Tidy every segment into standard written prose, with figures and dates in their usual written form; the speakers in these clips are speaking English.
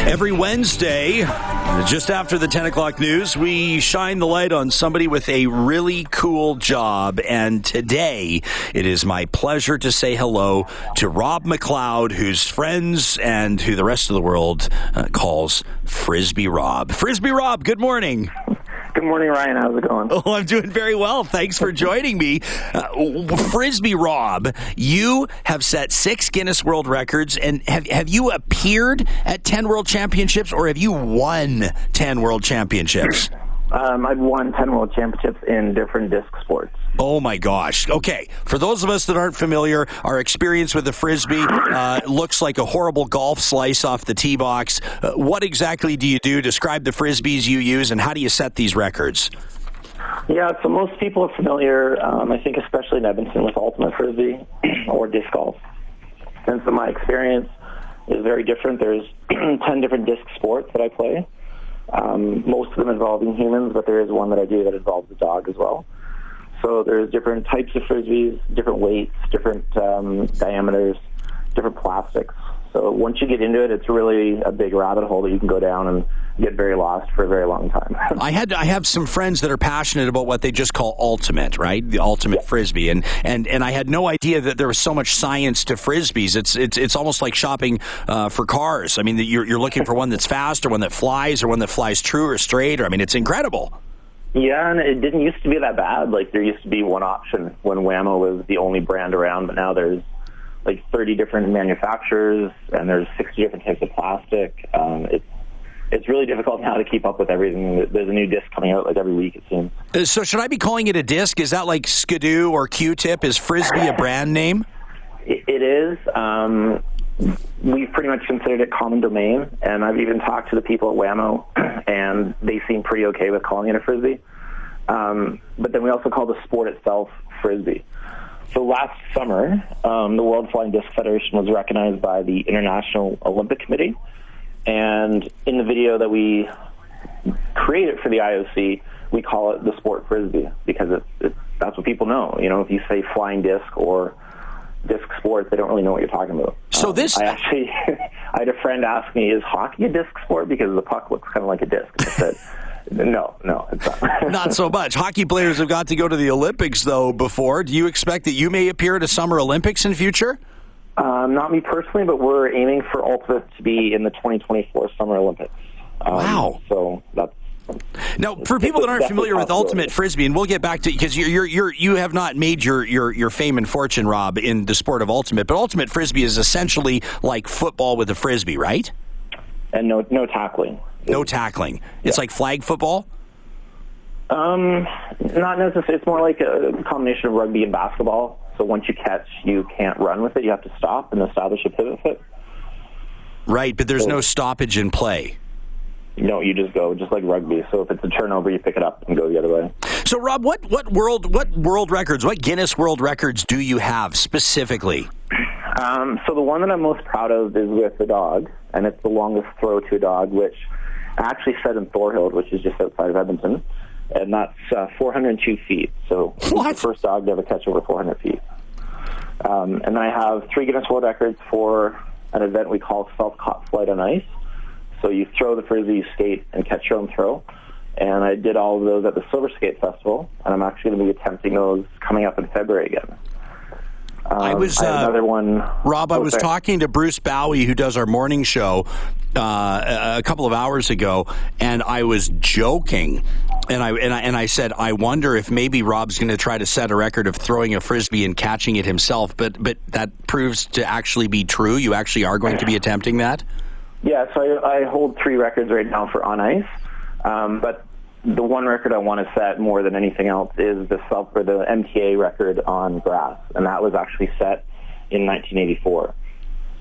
Every Wednesday, just after the 10 o'clock news, we shine the light on somebody with a really cool job. And today, it is my pleasure to say hello to Rob McLeod, whose friends and who the rest of the world calls Frisbee Rob. Frisbee Rob, good morning. Good morning, Ryan. How's it going? Oh, I'm doing very well. Thanks for joining me. Frisbee Rob, you have set 6 Guinness World Records, and have you appeared at 10 World Championships, or have you won 10 World Championships? I've won 10 World Championships in different disc sports. Oh, my gosh. Okay, for those of us that aren't familiar, our experience with the Frisbee looks like a horrible golf slice off the tee box. What exactly do you do? Describe the Frisbees you use, and how do you set these records? Yeah, so most people are familiar, I think especially in Edmonton, with Ultimate Frisbee or disc golf. And so my experience is very different. There's 10 different disc sports that I play. Most of them involving humans, but there is one that I do that involves a dog as well. So there's different types of Frisbees, different weights, different diameters, different plastics. So once you get into it, it's really a big rabbit hole that you can go down and get very lost for a very long time. I have some friends that are passionate about what they just call ultimate, right? The ultimate Frisbee, and I had no idea that there was so much science to Frisbees. It's almost like shopping for cars. I mean, you're looking for one that's fast, or one that flies, or one that flies true or straight. Or I mean, it's incredible. Yeah, and it didn't used to be that bad. Like, there used to be one option when Whammo was the only brand around, but now there's like 30 different manufacturers, and there's 60 different types of plastic. It's really difficult now to keep up with everything. There's a new disc coming out like every week, it seems. So should I be calling it a disc? Is that like Skidoo or Q-Tip? Is Frisbee a brand name? It is. We've pretty much considered it common domain, and I've even talked to the people at Whammo, and they seem pretty okay with calling it a Frisbee. But then we also call the sport itself Frisbee. So last summer, the World Flying Disc Federation was recognized by the International Olympic Committee, and in the video that we created for the IOC, we call it the sport Frisbee, because that's what people know. You know, if you say flying disc or disc sports, they don't really know what you're talking about. So I had a friend ask me, is hockey a disc sport? Because the puck looks kind of like a disc. And I said, no, it's not. Not so much. Hockey players have got to go to the Olympics, though, before. Do you expect that you may appear at a Summer Olympics in future? Not me personally, but we're aiming for Ultimate to be in the 2024 Summer Olympics. Wow. So that's... Now, for people that aren't familiar with Ultimate Frisbee, and we'll get back to, because you have not made your fame and fortune, Rob, in the sport of Ultimate, but Ultimate Frisbee is essentially like football with a Frisbee, right? And no tackling. No tackling. It's like flag football? Not necessarily. It's more like a combination of rugby and basketball. So once you catch, you can't run with it. You have to stop and establish a pivot foot. Right, but there's no stoppage in play. No, you just go, just like rugby. So if it's a turnover, you pick it up and go the other way. So, Rob, what world records, what Guinness World Records do you have specifically? So the one that I'm most proud of is with the dog, and it's the longest throw to a dog, which I actually set in Thorhild, which is just outside of Edmonton, and that's 402 feet. So it's the first dog to ever catch over 400 feet. And then I have 3 Guinness World Records for an event we call self-caught flight on ice. So you throw the Frisbee, you skate, and catch your own throw. And I did all of those at the Silver Skate Festival, and I'm actually going to be attempting those coming up in February again. I have another one. Rob, I was talking to Bruce Bowie, who does our morning show, a couple of hours ago, and I was joking. And I said, I wonder if maybe Rob's going to try to set a record of throwing a Frisbee and catching it himself. But that proves to actually be true. You actually are going to be attempting that? Yeah, so I hold 3 records right now for on ice. But the one record I want to set more than anything else is the MTA record on grass. And that was actually set in 1984.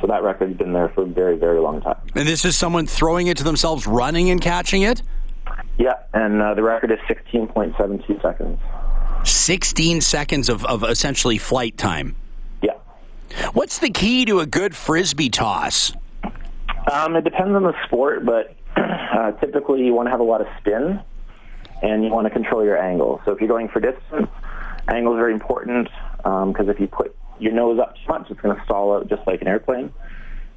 So that record's been there for a very, very long time. And this is someone throwing it to themselves, running and catching it? Yeah, and the record is 16.72 seconds. 16 seconds of essentially flight time. Yeah. What's the key to a good Frisbee toss? It depends on the sport, but typically you want to have a lot of spin, and you want to control your angle. So if you're going for distance, angle is very important, because if you put your nose up too much, it's going to stall out just like an airplane.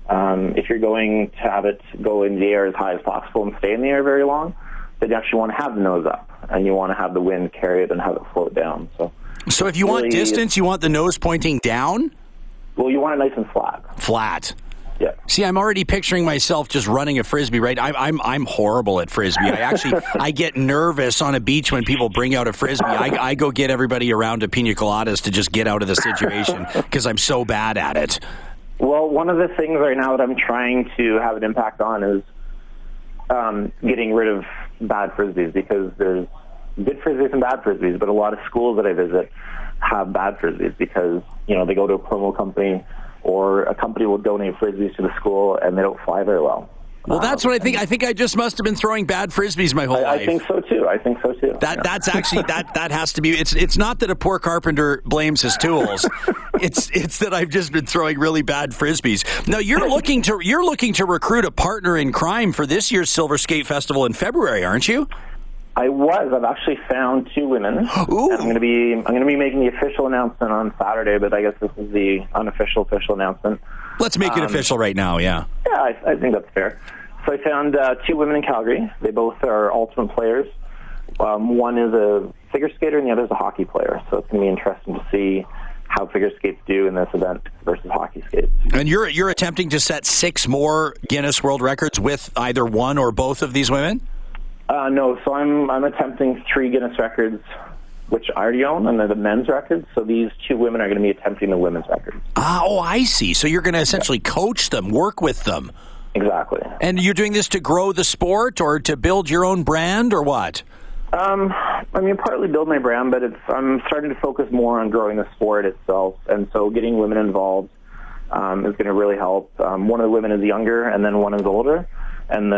If you're going to have it go in the air as high as possible and stay in the air very long, then you actually want to have the nose up, and you want to have the wind carry it and have it float down. So if you want distance, you want the nose pointing down? Well, you want it nice and flat. Flat. Yeah. See, I'm already picturing myself just running a Frisbee, right? I'm horrible at Frisbee. I get nervous on a beach when people bring out a Frisbee. I go get everybody around to pina coladas to just get out of the situation because I'm so bad at it. Well, one of the things right now that I'm trying to have an impact on is getting rid of bad Frisbees, because there's good Frisbees and bad Frisbees, but a lot of schools that I visit have bad Frisbees because, they go to a promo company, or a company will donate Frisbees to the school and they don't fly very well. Well, that's what I think. I think I just must have been throwing bad Frisbees my whole life. I think so too. That's actually, that has to be, it's not that a poor carpenter blames his tools. It's that I've just been throwing really bad Frisbees. Now, you're looking to recruit a partner in crime for this year's Silver Skate Festival in February, aren't you? I've actually found 2 women. Ooh. I'm going to be making the official announcement on Saturday, but I guess this is the unofficial announcement. Let's make it official right now, yeah. Yeah, I think that's fair. So I found 2 women in Calgary. They both are ultimate players. One is a figure skater and the other is a hockey player. So it's going to be interesting to see how figure skates do in this event versus hockey skates. And you're attempting to set 6 more Guinness World Records with either one or both of these women? No, so I'm attempting 3 Guinness records, which I already own, and they're the men's records. So these 2 women are going to be attempting the women's records. Oh, I see. So you're going to essentially coach them, work with them. Exactly. And you're doing this to grow the sport or to build your own brand or what? Partly build my brand, but I'm starting to focus more on growing the sport itself. And so getting women involved is going to really help. One of the women is younger, and then one is older. And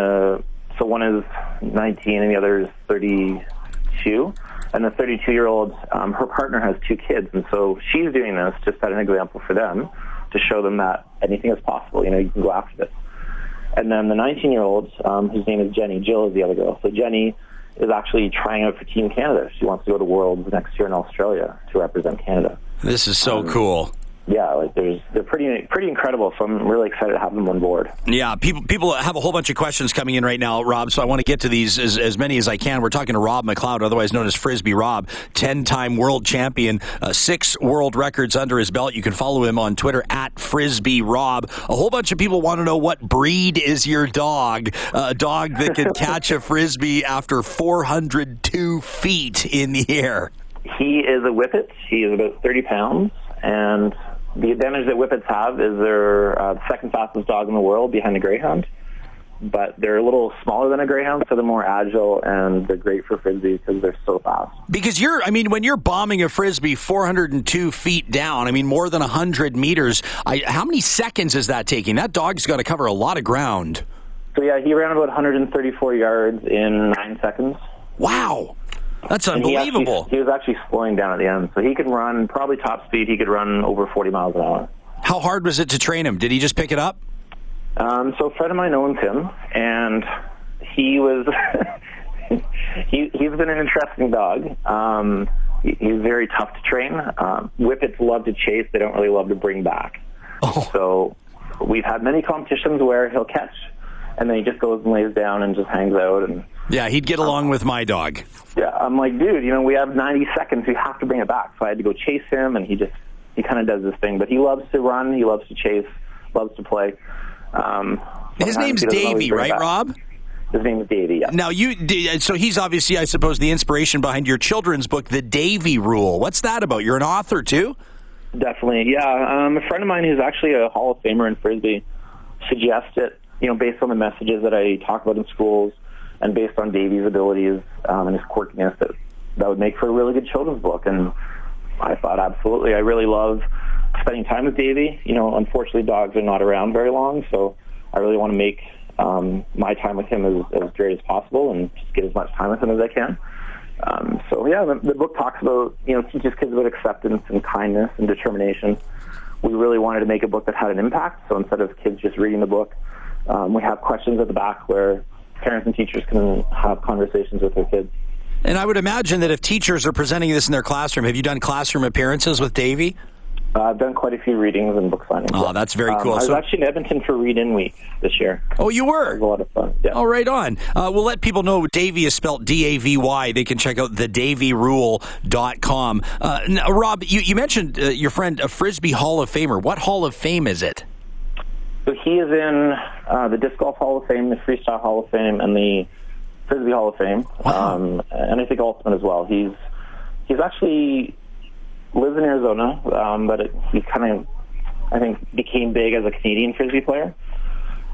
so one is 19 and the other is 32. And the 32-year-old, her partner has 2 kids. And so she's doing this to set an example for them, to show them that anything is possible. You can go after this. And then the 19-year-old, whose name is Jenny, Jill is the other girl. So Jenny is actually trying out for Team Canada. She wants to go to Worlds next year in Australia to represent Canada. This is so cool. Yeah, they're pretty incredible, so I'm really excited to have them on board. Yeah, people have a whole bunch of questions coming in right now, Rob, so I want to get to these as many as I can. We're talking to Rob McLeod, otherwise known as Frisbee Rob, 10-time world champion, 6 world records under his belt. You can follow him on Twitter at Frisbee Rob. A whole bunch of people want to know, what breed is your dog? A dog that can catch a Frisbee after 402 feet in the air. He is a Whippet. He is about 30 pounds, and the advantage that Whippets have is they're the second fastest dog in the world behind a Greyhound, but they're a little smaller than a Greyhound, so they're more agile, and they're great for Frisbee because they're so fast. Because when you're bombing a Frisbee 402 feet down, more than 100 meters, how many seconds is that taking? That dog's got to cover a lot of ground. So yeah, he ran about 134 yards in 9 seconds. Wow. That's unbelievable. He was actually slowing down at the end, so he could run, probably top speed, he could run over 40 miles an hour. How hard was it to train him? Did he just pick it up? So a friend of mine owns him, and he was he's been an interesting dog. He's very tough to train. Whippets love to chase. They don't really love to bring back. Oh. So we've had many competitions where he'll catch, and then he just goes and lays down and just hangs out. And yeah, he'd get along with my dog. Yeah, I'm like, dude, we have 90 seconds. We have to bring it back. So I had to go chase him, and he kind of does this thing. But he loves to run. He loves to chase. Loves to play. His name's Davy, right, Rob? His name is Davy, yeah. Now, so he's obviously, I suppose, the inspiration behind your children's book, The Davy Rule. What's that about? You're an author, too? Definitely, yeah. A friend of mine who's actually a Hall of Famer in Frisbee suggested, based on the messages that I talk about in schools and based on Davy's abilities and his quirkiness, that would make for a really good children's book. And I thought, absolutely. I really love spending time with Davy. Unfortunately, dogs are not around very long, so I really want to make my time with him as great as possible and just get as much time with him as I can. The book talks about, teaches kids about acceptance and kindness and determination. We really wanted to make a book that had an impact, so instead of kids just reading the book, we have questions at the back where parents and teachers can have conversations with their kids. And I would imagine that if teachers are presenting this in their classroom, have you done classroom appearances with Davy? I've done quite a few readings and book signings. Oh, that's very cool. I was actually in Edmonton for Read-In Week this year. Oh, you were? It was a lot of fun. Yeah. Oh, right on. We'll let people know Davy is spelled D-A-V-Y. They can check out thedavyrule.com. Rob, you mentioned your friend, a Frisbee Hall of Famer. What Hall of Fame is it? So he is in the Disc Golf Hall of Fame, the Freestyle Hall of Fame, and the Frisbee Hall of Fame. Wow. And I think Ultimate as well. He's actually lives in Arizona, but he kind of, I think, became big as a Canadian Frisbee player.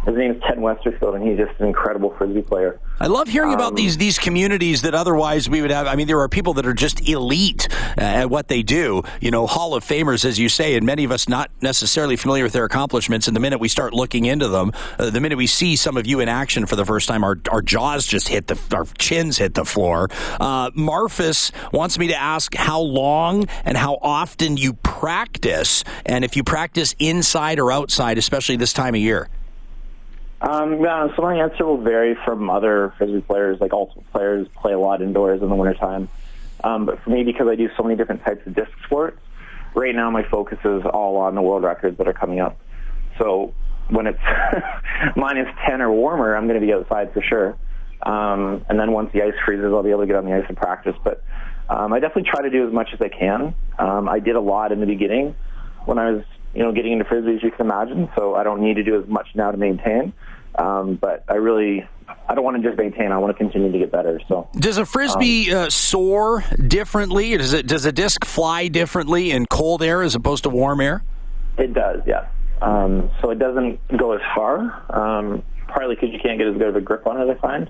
His name is Ted Westerfield, and he's just an incredible Frisbee player. I love hearing about these communities that otherwise we would have. I mean, there are people that are just elite at what they do. You know, Hall of Famers, as you say, and many of us not necessarily familiar with their accomplishments. And the minute we start looking into them, the minute we see some of you in action for the first time, our jaws just our chins hit the floor. Marfus wants me to ask how long and how often you practice, and if you practice inside or outside, especially this time of year. Yeah, so my answer will vary from other Frisbee players. Like, Ultimate players play a lot indoors in the wintertime. But for me, because I do so many different types of disc sports, right now my focus is all on the world records that are coming up. So when it's minus 10 or warmer, I'm going to be outside for sure. And then once the ice freezes, I'll be able to get on the ice and practice. But I definitely try to do as much as I can. I did a lot in the beginning when I was getting into Frisbee, as you can imagine, so I don't need to do as much now to maintain. But I don't want to just maintain. I want to continue to get better. So, does a Frisbee soar differently? Does a disc fly differently in cold air as opposed to warm air? It does, yeah. So it doesn't go as far, partly because you can't get as good of a grip on it, I find.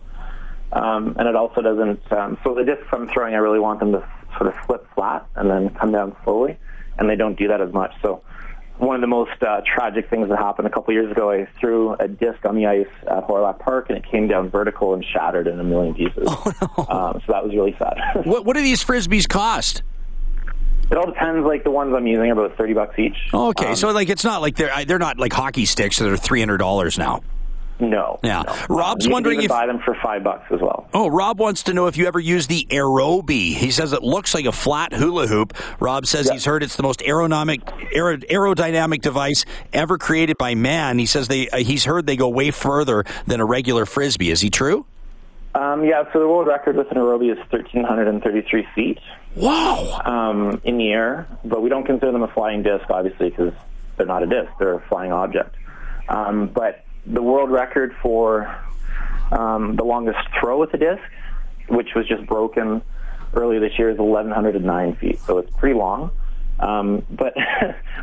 And it also doesn't, so the discs I'm throwing, I really want them to sort of flip flat and then come down slowly, and they don't do that as much. So one of the most tragic things that happened a couple years ago, I threw a disc on the ice at Horlock Park, and it came down vertical and shattered in a million pieces. Oh, no. So that was really sad. What do these Frisbees cost? It all depends. Like, the ones I'm using are about $30 each. Okay, so like it's not like they're not like hockey sticks that are $300 now. No. Yeah. No. Rob's you wondering can if buy them for $5 as well. Oh, Rob wants to know if you ever use the Aerobie. He says it looks like a flat hula hoop. Rob says he's heard it's the most aerodynamic device ever created by man. He says he's heard they go way further than a regular Frisbee. Is he true? Yeah, so the world record with an Aerobie is 1,333 feet. Wow. In the air, but we don't consider them a flying disc, obviously, because they're not a disc. They're a flying object. But the world record for the longest throw with a disc, which was just broken earlier this year, is 1,109 feet. So it's pretty long. But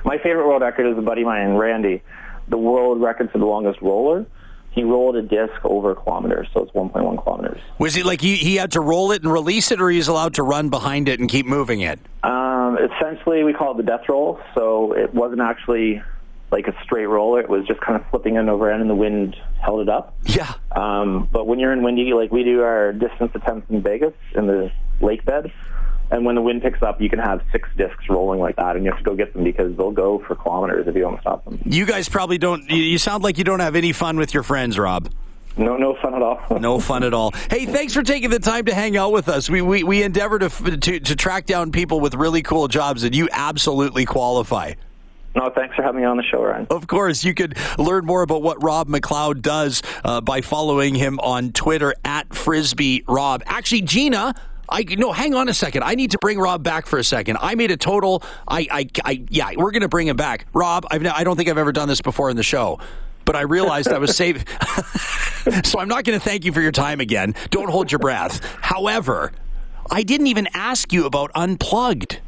my favorite world record is a buddy of mine, Randy. The world record for the longest roller, he rolled a disc over a kilometer, so it's 1.1 kilometers. Was it like he had to roll it and release it, or he's allowed to run behind it and keep moving it? Essentially, we call it the death roll, so it wasn't actually like a straight roller. It was just kind of flipping it over, and the wind held it up. Yeah. But when you're in windy, like we do our distance attempts in Vegas in the lake bed, and when the wind picks up, you can have 6 discs rolling like that, and you have to go get them because they'll go for kilometers if you don't stop them. You guys probably don't. You sound like you don't have any fun with your friends, Rob. No fun at all. No fun at all. Hey, thanks for taking the time to hang out with us. We endeavor to track down people with really cool jobs, and you absolutely qualify. No, thanks for having me on the show, Ryan. Of course. You could learn more about what Rob McLeod does by following him on Twitter at Frisbee Rob. Actually, Gina, hang on a second. I need to bring Rob back for a second. I made a total. We're going to bring him back. Rob, I don't think I've ever done this before in the show, but I realized I was saved. So I'm not going to thank you for your time again. Don't hold your breath. However, I didn't even ask you about Unplugg'd.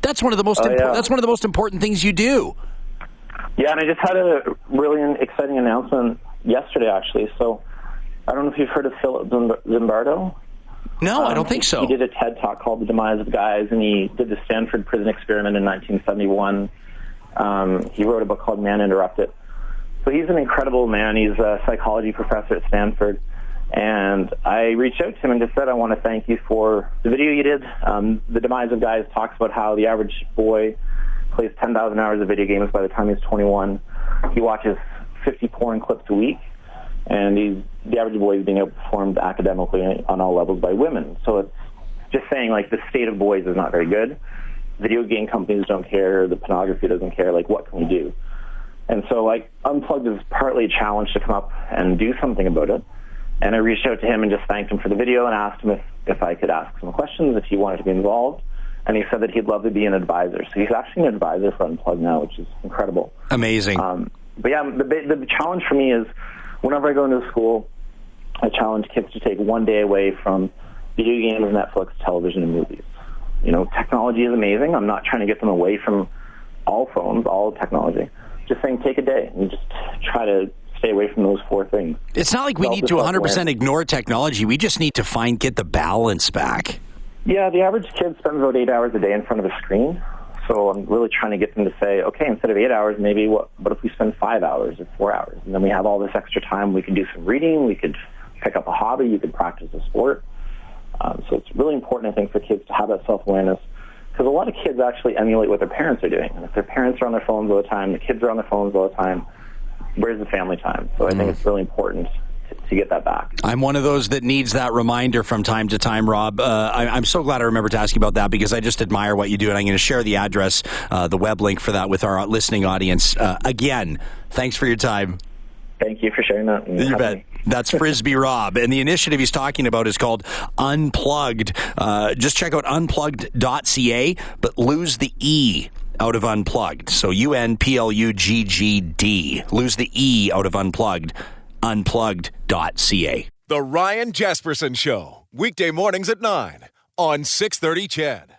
That's one of the most. That's one of the most important things you do. Yeah, and I just had a really exciting announcement yesterday, actually. So I don't know if you've heard of Philip Zimbardo. No, I don't think so. He did a TED Talk called The Demise of Guys, and he did the Stanford prison experiment in 1971. He wrote a book called Man Interrupted. So he's an incredible man. He's a psychology professor at Stanford. And I reached out to him and just said, I want to thank you for the video you did. The Demise of Guys talks about how the average boy plays 10,000 hours of video games by the time he's 21. He watches 50 porn clips a week. And the average boy is being outperformed academically on all levels by women. So it's just saying, like, the state of boys is not very good. video game companies don't care, the pornography doesn't care, like, what can we do? And so, like, Unplugged is partly a challenge to come up and do something about it. And I reached out to him and just thanked him for the video and asked him if I could ask some questions, if he wanted to be involved. And he said that he'd love to be an advisor. So he's actually an advisor for Unplugged now, which is incredible. Amazing. But yeah, the challenge for me is whenever I go into a school, I challenge kids to take one day away from video games, Netflix, television, and movies. You know, technology is amazing. I'm not trying to get them away from all phones, all technology. Just saying take a day and just try to stay away from those 4 things. It's not like we need to 100% ignore technology. We just need to get the balance back. Yeah, the average kid spends about 8 hours a day in front of a screen. So I'm really trying to get them to say, okay, instead of 8 hours, maybe what if we spend 5 hours or 4 hours? And then we have all this extra time. We can do some reading. We could pick up a hobby. You could practice a sport. So it's really important, I think, for kids to have that self-awareness. Because a lot of kids actually emulate what their parents are doing. And if their parents are on their phones all the time, the kids are on their phones all the time, where's the family time? So I think it's really important to get that back. I'm one of those that needs that reminder from time to time, Rob. I'm so glad I remembered to ask you about that because I just admire what you do, and I'm going to share the address, the web link for that with our listening audience. Again, thanks for your time. Thank you for sharing that. You bet. That's Frisbee Rob. And the initiative he's talking about is called Unplugged. Just check out unplugged.ca, but lose the E out of Unplugged. So UNPLUGGD. Lose the E out of Unplugged. Unplugged.ca. The Ryan Jespersen Show. Weekday mornings at 9 on 630 CHED.